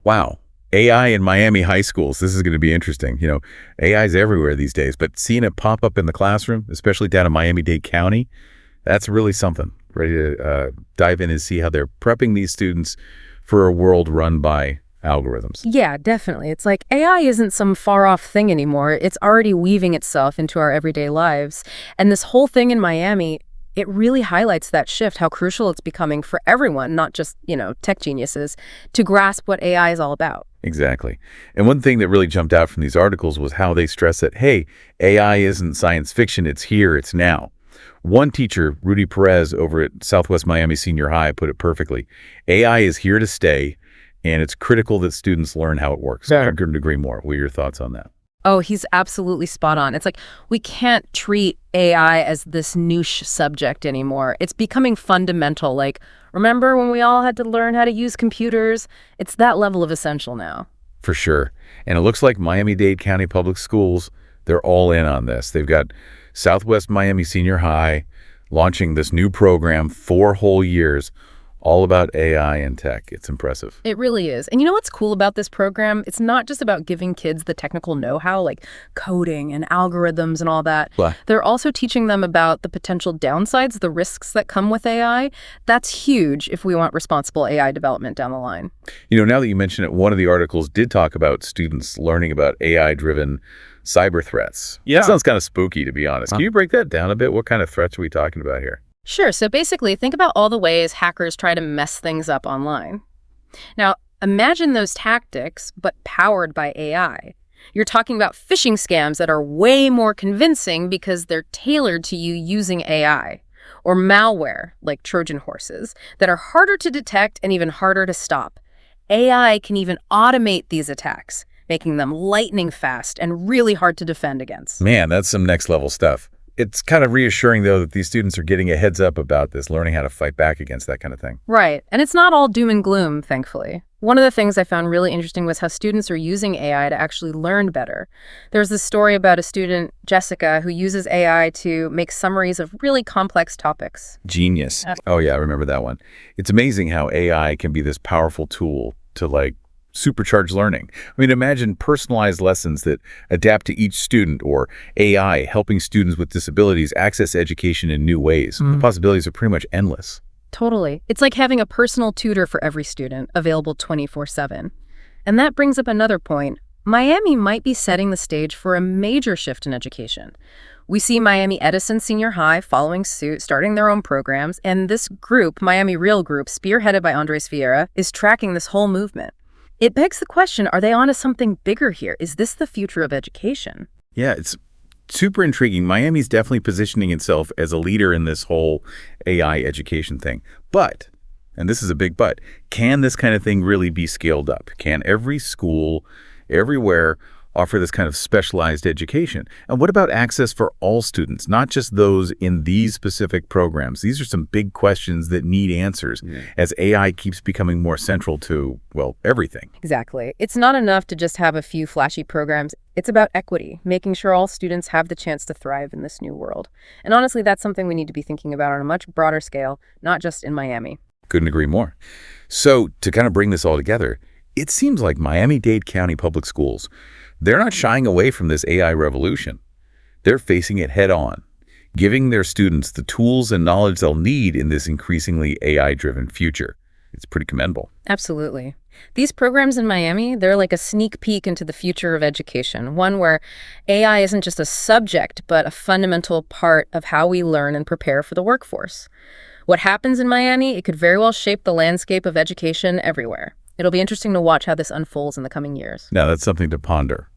Wow. AI in Miami high schools. This is going to be interesting. AI is everywhere these days, but seeing it pop up in the classroom, especially down in Miami-Dade County, that's really something. Ready to dive in and see how they're prepping these students for a world run by algorithms. Yeah, definitely. It's like AI isn't some far-off thing anymore. It's already weaving itself into our everyday lives. And this whole thing in Miami, it really highlights that shift, how crucial it's becoming for everyone, not just, tech geniuses, to grasp what AI is all about. Exactly. And one thing that really jumped out from these articles was how they stress that, hey, AI isn't science fiction, it's here, it's now. One teacher, Rudy Perez over at Southwest Miami Senior High, put it perfectly. AI is here to stay, and it's critical that students learn how it works. I couldn't agree more. What are your thoughts on that? Oh, he's absolutely spot on. It's like we can't treat AI as this niche subject anymore. It's becoming fundamental. Like, remember when we all had to learn how to use computers? It's that level of essential now. For sure. And it looks like Miami-Dade County Public Schools, they're all in on this. They've got Southwest Miami Senior High launching this new program, 4 whole years, all about AI and tech. It's impressive. It really is. And you know what's cool about this program? It's not just about giving kids the technical know-how, like coding and algorithms and all that. What? They're also teaching them about the potential downsides, the risks that come with AI. That's huge if we want responsible AI development down the line. Now that you mention it, one of the articles did talk about students learning about AI-driven cyber threats. Yeah. That sounds kind of spooky, to be honest. Can you break that down a bit? What kind of threats are we talking about here? Sure. So basically, think about all the ways hackers try to mess things up online. Now, imagine those tactics, but powered by AI. You're talking about phishing scams that are way more convincing because they're tailored to you using AI. Or malware, like Trojan horses, that are harder to detect and even harder to stop. AI can even automate these attacks, making them lightning fast and really hard to defend against. Man, that's some next level stuff. It's kind of reassuring, though, that these students are getting a heads up about this, learning how to fight back against that kind of thing. Right. And it's not all doom and gloom, thankfully. One of the things I found really interesting was how students are using AI to actually learn better. There's this story about a student, Jessica, who uses AI to make summaries of really complex topics. Genius. Oh, yeah, I remember that one. It's amazing how AI can be this powerful tool to, supercharge learning. I mean, imagine personalized lessons that adapt to each student, or AI helping students with disabilities access education in new ways. The possibilities are pretty much endless. Totally. It's like having a personal tutor for every student, available 24/7. And that brings up another point. Miami might be setting the stage for a major shift in education. We see Miami Edison Senior High following suit, starting their own programs, and this group, Miami Real Group, spearheaded by Andres Vieira, is tracking this whole movement. It begs the question, are they onto something bigger here? Is this the future of education? Yeah, it's super intriguing. Miami's definitely positioning itself as a leader in this whole AI education thing. But, and this is a big but, can this kind of thing really be scaled up? Can every school, everywhere, offer this kind of specialized education? And what about access for all students, not just those in these specific programs? These are some big questions that need answers as AI keeps becoming more central to, everything. Exactly. It's not enough to just have a few flashy programs. It's about equity, making sure all students have the chance to thrive in this new world. And honestly, that's something we need to be thinking about on a much broader scale, not just in Miami. Couldn't agree more. So to kind of bring this all together, it seems like Miami-Dade County Public Schools, they're not shying away from this AI revolution. They're facing it head on, giving their students the tools and knowledge they'll need in this increasingly AI-driven future. It's pretty commendable. Absolutely. These programs in Miami, they're like a sneak peek into the future of education, one where AI isn't just a subject, but a fundamental part of how we learn and prepare for the workforce. What happens in Miami, it could very well shape the landscape of education everywhere. It'll be interesting to watch how this unfolds in the coming years. Now, that's something to ponder.